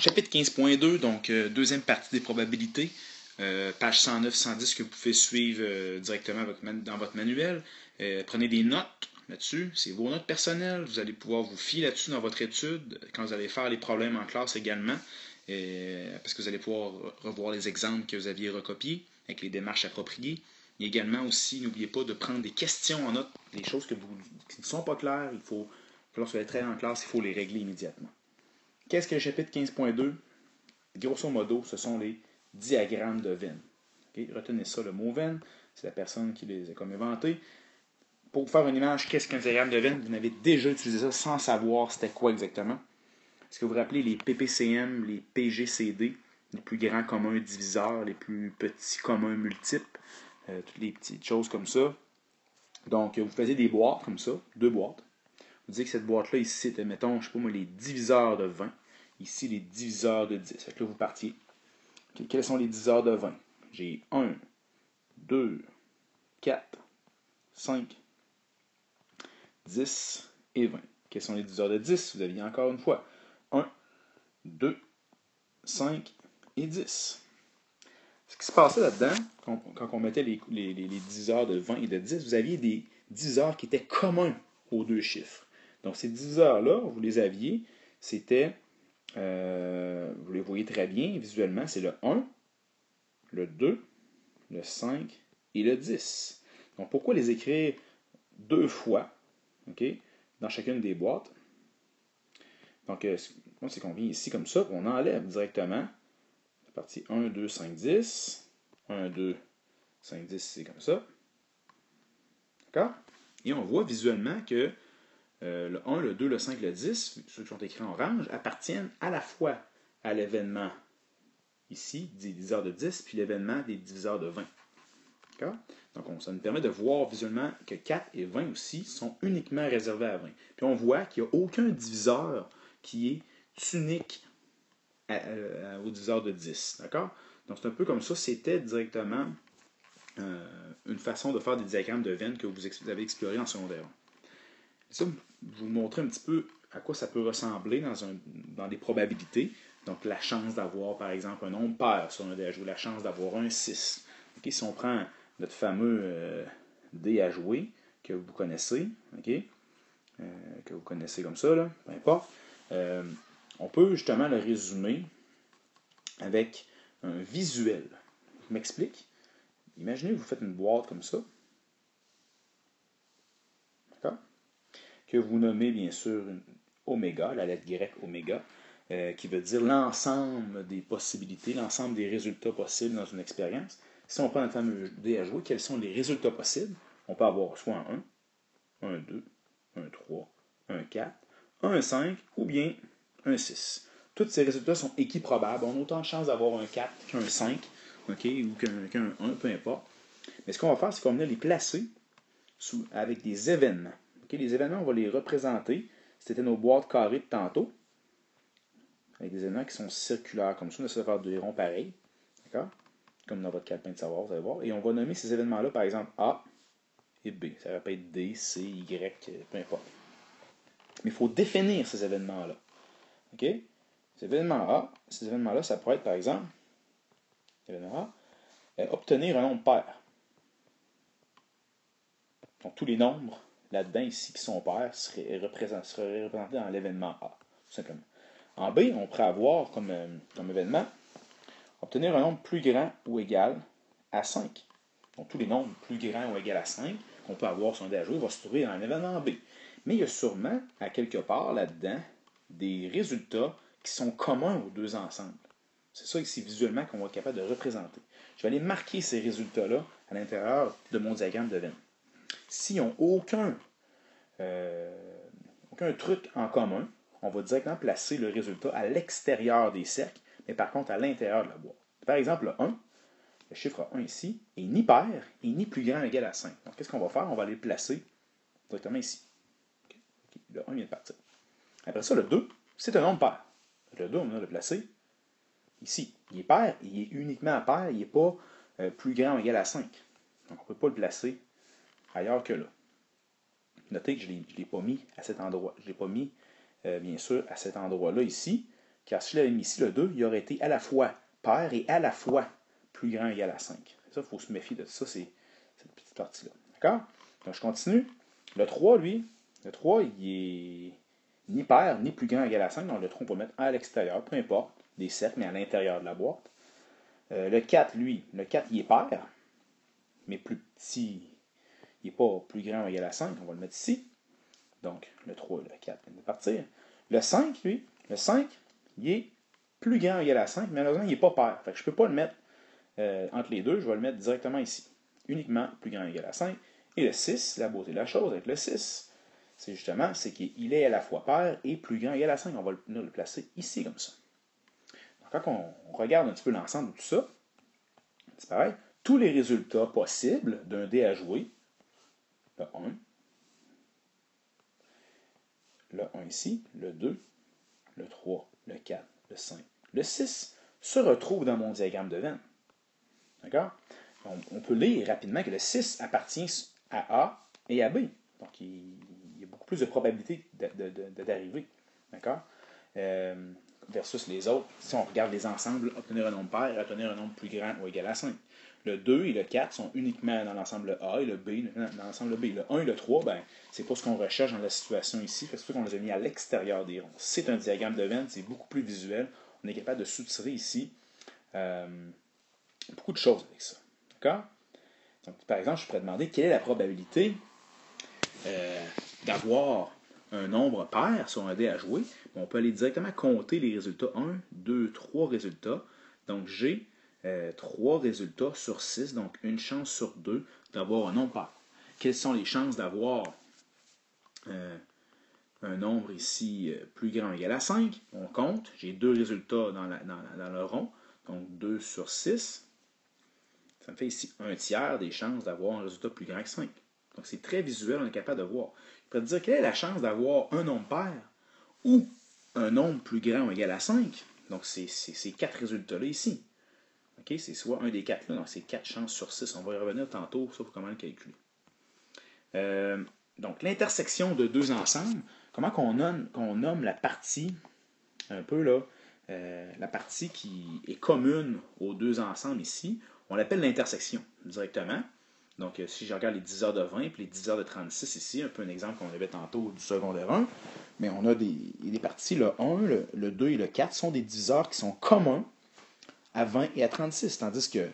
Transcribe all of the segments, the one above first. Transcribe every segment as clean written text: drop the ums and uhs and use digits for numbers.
Chapitre 15.2, donc deuxième partie des probabilités, page 109-110 que vous pouvez suivre directement dans votre manuel. Prenez des notes là-dessus, c'est vos notes personnelles, vous allez pouvoir vous fier là-dessus dans votre étude quand vous allez faire les problèmes en classe également, parce que vous allez pouvoir revoir les exemples que vous aviez recopiés avec les démarches appropriées. Et également aussi, n'oubliez pas de prendre des questions en note, des choses qui ne sont pas claires, lorsque vous allez travailler en classe, il faut les régler immédiatement. Qu'est-ce que le chapitre 15.2? Grosso modo, ce sont les diagrammes de veine. Okay? Retenez ça, le mot veine, c'est la personne qui les a comme inventés. Pour vous faire une image, qu'est-ce qu'un diagramme de veine? Vous n'avez déjà utilisé ça sans savoir c'était quoi exactement. Est-ce que vous vous rappelez les PPCM, les PGCD, les plus grands communs diviseurs, les plus petits communs multiples, toutes les petites choses comme ça. Donc, vous faisiez des boîtes comme ça, 2 boîtes. Vous dites que cette boîte-là, ici, c'était, mettons, je sais pas moi, les diviseurs de 20. Ici, les diviseurs de 10. Fait que là, vous partiez. Okay, quels sont les diviseurs de 20? J'ai 1, 2, 4, 5, 10 et 20. Quels sont les diviseurs de 10? Vous aviez encore une fois 1, 2, 5 et 10. Ce qui se passait là-dedans, quand on mettait les diviseurs de 20 et de 10, vous aviez des diviseurs qui étaient communs aux deux chiffres. Donc, ces diviseurs-là, vous les aviez, c'était, vous les voyez très bien visuellement, c'est le 1, le 2, le 5 et le 10. Donc, pourquoi les écrire 2 fois, okay, dans chacune des boîtes? Donc, c'est qu'on vient ici comme ça, on enlève directement la partie 1, 2, 5, 10. 1, 2, 5, 10, c'est comme ça. D'accord? Et on voit visuellement que le 1, le 2, le 5, le 10, ceux qui sont écrits en orange, appartiennent à la fois à l'événement ici, des diviseurs de 10, puis l'événement des diviseurs de 20. D'accord? Donc, ça nous permet de voir visuellement que 4 et 20 aussi sont uniquement réservés à 20. Puis on voit qu'il n'y a aucun diviseur qui est unique au diviseur de 10. D'accord? Donc, c'est un peu comme ça. C'était directement une façon de faire des diagrammes de veine que vous avez exploré en secondaire. Ça, vous montrer un petit peu à quoi ça peut ressembler dans des probabilités. Donc, la chance d'avoir, par exemple, un nombre pair sur un dé à jouer, la chance d'avoir un 6. Okay? Si on prend notre fameux dé à jouer que vous connaissez, okay? Que vous connaissez comme ça, là, peu importe, on peut justement le résumer avec un visuel. Je m'explique. Imaginez que vous faites une boîte comme ça. D'accord? Que vous nommez bien sûr une oméga, la lettre grecque oméga, qui veut dire l'ensemble des possibilités, l'ensemble des résultats possibles dans une expérience. Si on prend notre fameux dé à jouer, quels sont les résultats possibles? On peut avoir soit un 1, un 2, un 3, un 4, un 5 ou bien un 6. Tous ces résultats sont équiprobables. On a autant de chances d'avoir un 4 qu'un 5, okay, ou qu'un 1, peu importe. Mais ce qu'on va faire, c'est qu'on va venir les placer avec des événements. Okay, les événements, on va les représenter. C'était nos boîtes carrées de tantôt. Avec des événements qui sont circulaires comme ça. On essaie de faire des ronds pareils. D'accord? Comme dans votre calepin de savoir, vous allez voir. Et on va nommer ces événements-là, par exemple, A et B. Ça va pas être D, C, Y, peu importe. Mais il faut définir ces événements-là. OK? Ces événements-là, ça pourrait être, par exemple, événement A, obtenir un nombre pair. Donc, tous les nombres là-dedans, ici, qui sont pairs, seraient représentés dans l'événement A, tout simplement. En B, on pourrait avoir comme événement obtenir un nombre plus grand ou égal à 5. Donc, tous les nombres plus grands ou égaux à 5 qu'on peut avoir sur un dé à jouer vont se trouver dans l'événement B. Mais il y a sûrement, à quelque part là-dedans, des résultats qui sont communs aux deux ensembles. C'est ça ici, visuellement, qu'on va être capable de représenter. Je vais aller marquer ces résultats-là à l'intérieur de mon diagramme de veine. S'ils n'ont aucun truc en commun, on va directement placer le résultat à l'extérieur des cercles, mais par contre à l'intérieur de la boîte. Par exemple, le 1, le chiffre 1 ici, est ni pair et ni plus grand ou égal à 5. Donc, qu'est-ce qu'on va faire? On va aller le placer directement ici. Okay. Le 1 vient de partir. Après ça, le 2, c'est un nombre pair. Le 2, on va le placer ici. Il est pair, il est uniquement pair, il n'est pas plus grand ou égal à 5. Donc, on ne peut pas le placer ailleurs que là. Notez que je ne l'ai pas mis à cet endroit. Je ne l'ai pas mis, bien sûr, à cet endroit-là ici, Car si je l'avais mis ici, le 2, il aurait été à la fois pair et à la fois plus grand ou égal à 5. Ça, il faut se méfier de ça, c'est cette petite partie-là. D'accord? Donc, je continue. Le 3, lui, le 3, il est ni pair, ni plus grand ou égal à 5. Donc, le 3, on peut le mettre à l'extérieur, peu importe, des cercles, mais à l'intérieur de la boîte. Le 4, lui, le 4, il est pair, mais plus petit, il n'est pas plus grand ou égal à 5. On va le mettre ici. Donc, le 3 et le 4 viennent de partir. Le 5, lui, le 5, il est plus grand ou égal à 5, mais malheureusement, il n'est pas pair. Fait que je ne peux pas le mettre entre les deux, je vais le mettre directement ici. Uniquement plus grand ou égal à 5. Et le 6, la beauté de la chose avec le 6, c'est justement, c'est qu'il est à la fois pair et plus grand ou égal à 5. On va le placer ici comme ça. Donc, quand on regarde un petit peu l'ensemble de tout ça, c'est pareil. Tous les résultats possibles d'un dé à jouer, le 1, le 1 ici, le 2, le 3, le 4, le 5, le 6, se retrouvent dans mon diagramme de Venn. D'accord? On peut lire rapidement que le 6 appartient à A et à B. Donc, il y a beaucoup plus de probabilité d'arriver. D'accord? Versus les autres, si on regarde les ensembles, obtenir un nombre pair, obtenir un nombre plus grand ou égal à 5. Le 2 et le 4 sont uniquement dans l'ensemble A et le B dans l'ensemble B. Le 1 et le 3, ben, c'est pas ce qu'on recherche dans la situation ici. C'est pour ça qu'on les a mis à l'extérieur des ronds. C'est un diagramme de Venn, c'est beaucoup plus visuel. On est capable de soutirer ici beaucoup de choses avec ça. D'accord? Donc, par exemple, je pourrais demander quelle est la probabilité d'avoir un nombre pair sur un dé à jouer. On peut aller directement compter les résultats. 1, 2, 3 résultats. Donc, j'ai 3 résultats sur 6, donc une chance sur 2 d'avoir un nombre pair. Quelles sont les chances d'avoir un nombre ici plus grand ou égal à 5? On compte. J'ai 2 résultats dans le rond. Donc, 2 sur 6. Ça me fait ici un tiers des chances d'avoir un résultat plus grand que 5. Donc, c'est très visuel, on est capable de voir. Je peux te dire quelle est la chance d'avoir un nombre pair ou un nombre plus grand ou égal à 5. Donc, c'est ces 4 résultats-là ici. Okay? C'est soit un des 4 là, donc c'est 4 chances sur 6. On va y revenir tantôt, ça, pour comment le calculer. Donc, l'intersection de deux ensembles, comment qu'on nomme la partie, un peu là, la partie qui est commune aux deux ensembles ici, on l'appelle l'intersection directement. Donc, si je regarde les 10 heures de 20 et les 10 heures de 36 ici, un peu un exemple qu'on avait tantôt du secondaire 1, mais on a des parties, le 1, le 2 et le 4 sont des diviseurs qui sont communs à 20 et à 36. Tandis que,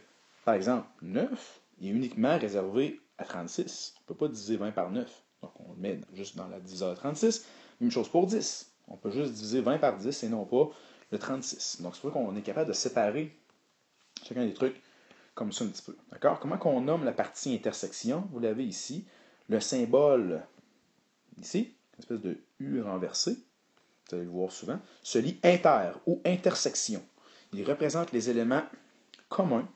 par exemple, 9 est uniquement réservé à 36. On ne peut pas diviser 20 par 9. Donc, on le met juste dans la diviseur de 36. Même chose pour 10. On peut juste diviser 20 par 10 et non pas le 36. Donc, c'est pour ça qu'on est capable de séparer chacun des trucs comme ça un petit peu. D'accord? Comment qu'on nomme la partie intersection? Vous l'avez ici. Le symbole, ici, une espèce de U renversé, vous allez le voir souvent, se lit inter ou intersection. Il représente les éléments communs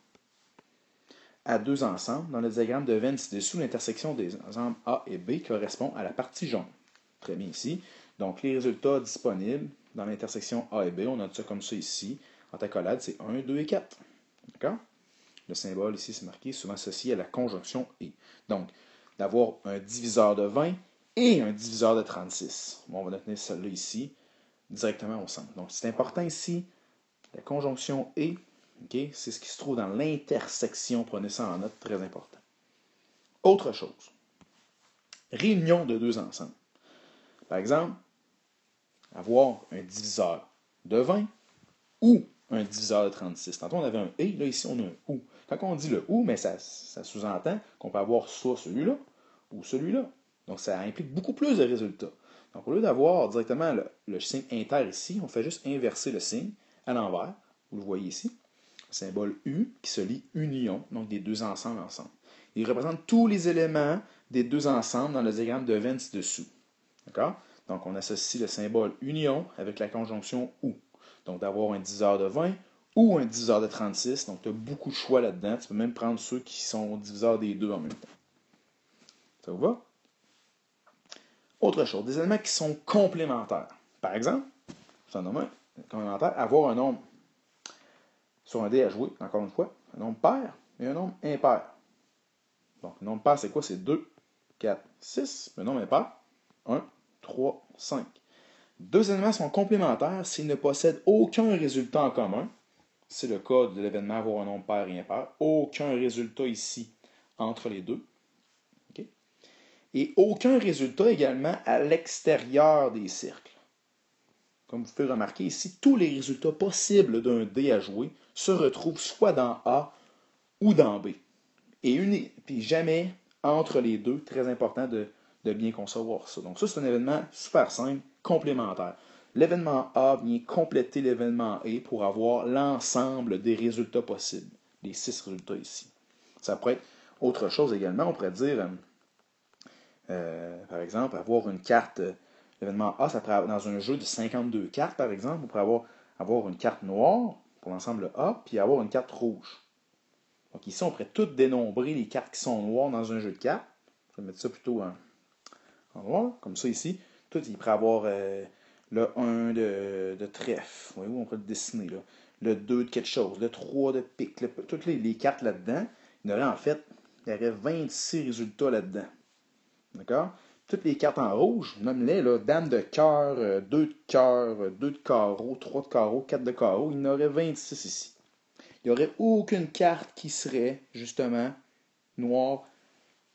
à deux ensembles. Dans le diagramme de Venn ci-dessous, l'intersection des ensembles A et B correspond à la partie jaune. Très bien ici. Donc, les résultats disponibles dans l'intersection A et B, on note ça comme ça ici. En accolade, c'est 1, 2 et 4. D'accord? Le symbole ici, c'est marqué, souvent associé à la conjonction et. Donc, d'avoir un diviseur de 20 et un diviseur de 36. Bon, on va tenir celle-là ici, directement au centre. Donc, c'est important ici, la conjonction et, okay, c'est ce qui se trouve dans l'intersection. Prenez ça en note, très important. Autre chose, réunion de deux ensembles. Par exemple, avoir un diviseur de 20 ou un diviseur de 36. Tantôt, on avait un et, là, ici, on a un ou. Quand on dit le ou, mais ça sous-entend qu'on peut avoir soit celui-là ou celui-là. Donc, ça implique beaucoup plus de résultats. Donc, au lieu d'avoir directement le signe inter ici, on fait juste inverser le signe à l'envers. Vous le voyez ici. Le symbole U qui se lit union, donc des deux ensembles ensemble. Il représente tous les éléments des deux ensembles dans le diagramme de Venn ci-dessous. D'accord? Donc, on associe le symbole union avec la conjonction ou. Donc, d'avoir un diviseur de 20 ou un diviseur de 36. Donc, tu as beaucoup de choix là-dedans. Tu peux même prendre ceux qui sont diviseurs des deux en même temps. Ça vous va? Autre chose, des éléments qui sont complémentaires. Par exemple, c'est un nombre complémentaire, avoir un nombre sur un dé à jouer, encore une fois, un nombre pair et un nombre impair. Donc, le nombre pair, c'est quoi? C'est 2, 4, 6. Le nombre impair, 1, 3, 5. Deux événements sont complémentaires s'ils ne possèdent aucun résultat en commun. C'est le cas de l'événement avoir un nombre pair et impair. Aucun résultat ici entre les deux. Okay? Et aucun résultat également à l'extérieur des cercles. Comme vous pouvez remarquer ici, tous les résultats possibles d'un dé à jouer se retrouvent soit dans A ou dans B. Et puis jamais entre les deux, très important de bien concevoir ça. Donc ça, c'est un événement super simple, complémentaire. L'événement A vient compléter l'événement E pour avoir l'ensemble des résultats possibles, les 6 résultats ici. Ça pourrait être autre chose également, on pourrait dire, par exemple, avoir une carte, l'événement A, ça pourrait, dans un jeu de 52 cartes, par exemple, on pourrait avoir une carte noire pour l'ensemble A, puis avoir une carte rouge. Donc ici, on pourrait tout dénombrer les cartes qui sont noires dans un jeu de cartes. Je vais mettre ça plutôt en noir, comme ça ici. Tout, il pourrait avoir le 1 de trèfle. Oui, on pourrait le dessiner là. Le 2 de quelque chose, le 3 de pique. Toutes les cartes là-dedans, il y aurait en fait, il y aurait 26 résultats là-dedans. D'accord? Toutes les cartes en rouge, nomme-les, là, dame de cœur, 2 de cœur, 2 de carreau, 3 de carreau, 4 de carreau, il y en aurait 26 ici. Il n'y aurait aucune carte qui serait, justement, noire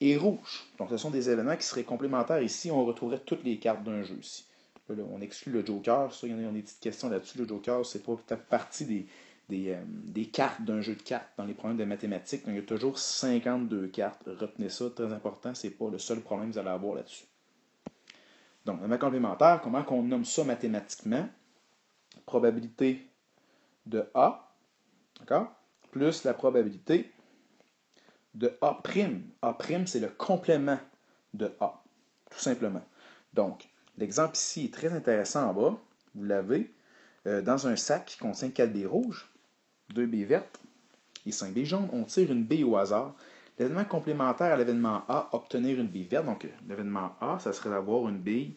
et rouge. Donc, ce sont des éléments qui seraient complémentaires ici. On retrouverait toutes les cartes d'un jeu ici. Là, on exclut le Joker. Ça, il y en a des petites questions là-dessus. Le Joker, c'est pas peut-être partie des cartes d'un jeu de cartes dans les problèmes de mathématiques. Donc, il y a toujours 52 cartes. Retenez ça, très important. C'est pas le seul problème que vous allez avoir là-dessus. Donc, l'élément complémentaire, comment on nomme ça mathématiquement? Probabilité de A, d'accord? Plus la probabilité de A'. A', c'est le complément de A, tout simplement. Donc, l'exemple ici est très intéressant en bas. Vous l'avez dans un sac qui contient 4 billes rouges, 2 billes vertes et 5 billes jaunes. On tire une bille au hasard. L'événement complémentaire à l'événement A, obtenir une bille verte. Donc, l'événement A, ça serait d'avoir une bille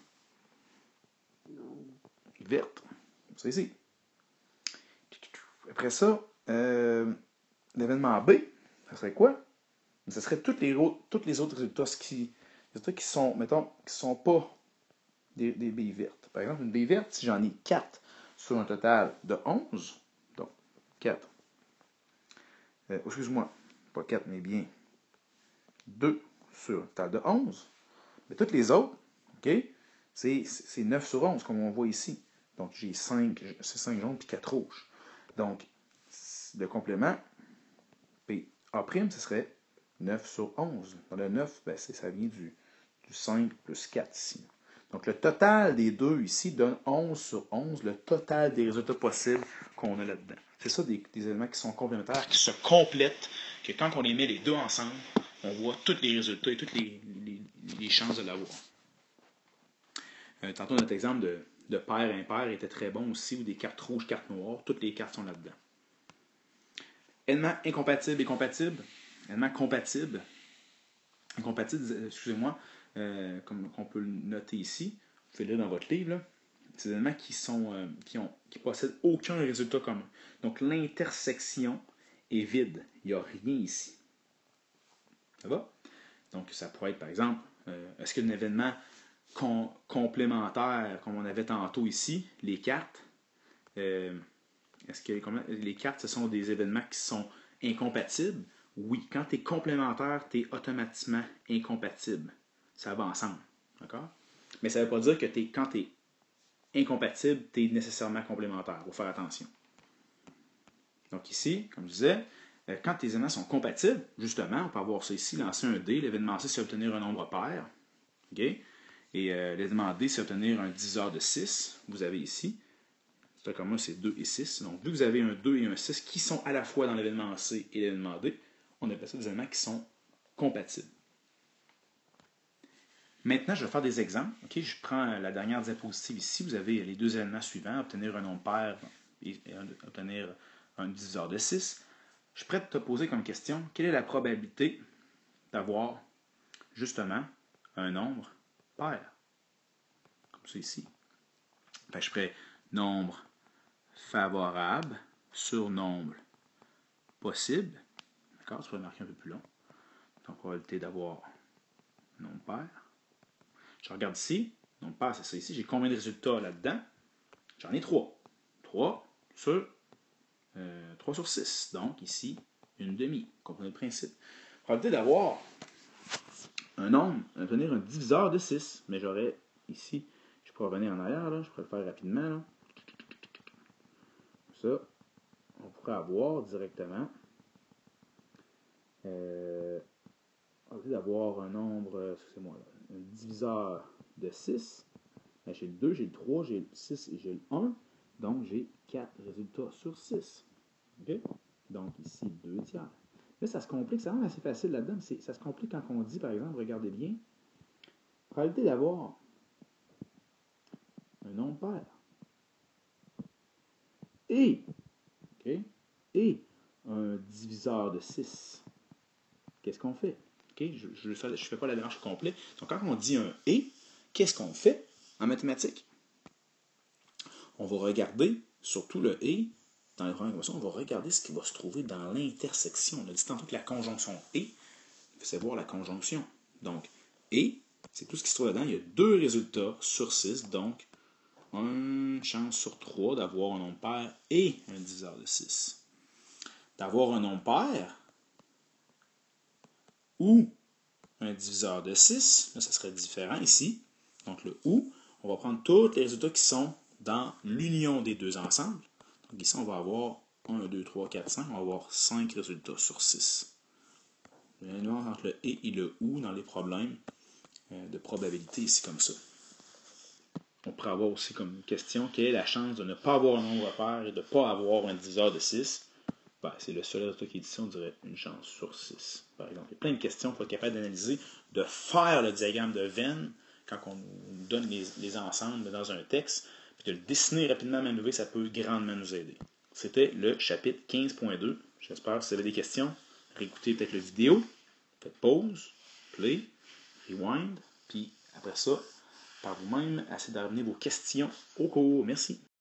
verte. C'est ici. Après ça, l'événement B, ça serait quoi? Ce serait tous les autres résultats qui sont, mettons, qui sont pas des billes vertes. Par exemple, une bille verte, si j'en ai 4 sur un total de 11, donc 4, excuse-moi, pas 4, mais bien 2 sur un total de 11, mais toutes les autres, ok, c'est 9 sur 11, comme on voit ici. Donc, j'ai 5 jaunes puis 4 rouges. Donc, le complément, A', ce serait 9 sur 11. Dans le 9, ben, ça vient du 5 plus 4 ici. Donc, le total des deux ici donne 11 sur 11, le total des résultats possibles qu'on a là-dedans. C'est ça des éléments qui sont complémentaires, qui se complètent, que quand on les met les deux ensemble, on voit tous les résultats et toutes les chances de l'avoir. Tantôt, notre exemple de pair impair était très bon aussi, ou des cartes rouges, cartes noires, toutes les cartes sont là-dedans. Éléments incompatibles et compatibles. Éléments compatibles. Incompatibles, excusez-moi, comme on peut le noter ici, vous pouvez le lire dans votre livre, là. C'est des éléments qui possèdent aucun résultat commun. Donc l'intersection est vide. Il n'y a rien ici. Ça va? Donc ça pourrait être, par exemple, est-ce qu'il y a un événement complémentaire, comme on avait tantôt ici, les cartes? Est-ce que les cartes, ce sont des événements qui sont incompatibles? Oui. Quand tu es complémentaire, tu es automatiquement incompatible. Ça va ensemble. D'accord? Mais ça ne veut pas dire que quand tu es incompatible, tu es nécessairement complémentaire. Il faut faire attention. Donc ici, comme je disais, quand tes éléments sont compatibles, justement, on peut avoir ça ici, lancer un dé. L'événement C, c'est obtenir un nombre pair. Okay? Et l'événement D, c'est obtenir un diviseur de 6. Vous avez ici. C'est comme moi, c'est 2 et 6. Donc, vu que vous avez un 2 et un 6 qui sont à la fois dans l'événement C et l'événement D, on appelle ça des éléments qui sont compatibles. Maintenant, je vais faire des exemples. Okay? Je prends la dernière diapositive ici. Vous avez les deux éléments suivants, obtenir un nombre pair et obtenir un diviseur de 6. Je suis prêt à te poser comme question, quelle est la probabilité d'avoir justement un nombre pair? Comme ça ici. Je ferai nombre favorable sur nombre possible. D'accord? Ça va marquer un peu plus long. Donc, probabilité d'avoir un nombre pair. Je regarde ici. nombre pair, c'est ça ici. J'ai combien de résultats là-dedans? J'en ai 3. 3 sur 6. Donc, ici, une demi. Vous comprenez le principe. Probabilité d'avoir un nombre, obtenir un diviseur de 6. Mais j'aurais ici, je pourrais revenir en arrière, là, je pourrais le faire rapidement. Là. Ça, on pourrait avoir directement probabilité d'avoir un nombre, excusez-moi, un diviseur de 6. Ben, j'ai le 2, j'ai le 3, j'ai le 6 et j'ai le 1. Donc, j'ai 4 résultats sur 6. Okay? Donc, ici, 2 tiers. Là, ça se complique, ça rend assez facile là-dedans, mais ça se complique quand on dit, par exemple, regardez bien, probabilité d'avoir un nombre pair et, okay, et un diviseur de 6. Qu'est-ce qu'on fait? Okay? Je ne fais pas la démarche complète. Donc, quand on dit un et, qu'est-ce qu'on fait en mathématiques? On va regarder, surtout le et, dans les premières équations, on va regarder ce qui va se trouver dans l'intersection. On a dit tantôt que la conjonction et, c'est voir la conjonction. Donc, et, c'est tout ce qui se trouve là-dedans. Il y a 2 résultats sur 6, donc une chance sur 3 d'avoir un nombre pair et un diviseur de 6. D'avoir un nombre pair ou un diviseur de 6, là, ça serait différent ici. Donc, le ou, on va prendre tous les résultats qui sont dans l'union des deux ensembles. Donc, ici, on va avoir 1, 2, 3, 4, 5. On va avoir 5 résultats sur 6. Il y a une nuance entre le et le ou dans les problèmes de probabilité ici comme ça. On pourrait avoir aussi comme question quelle est la chance de ne pas avoir un nombre pair et de ne pas avoir un diviseur de 6. Ben, c'est le seul résultat qui est ici, on dirait une chance sur 6. Par exemple, il y a plein de questions qu'il faut être capable d'analyser, de faire le diagramme de Venn quand on nous donne les ensembles dans un texte, puis de le dessiner rapidement à main levée, ça peut grandement nous aider. C'était le chapitre 15.2. J'espère que si vous avez des questions, réécoutez peut-être la vidéo, faites pause, play, rewind, puis après ça, par vous-même, essayez d'amener vos questions au cours. Merci.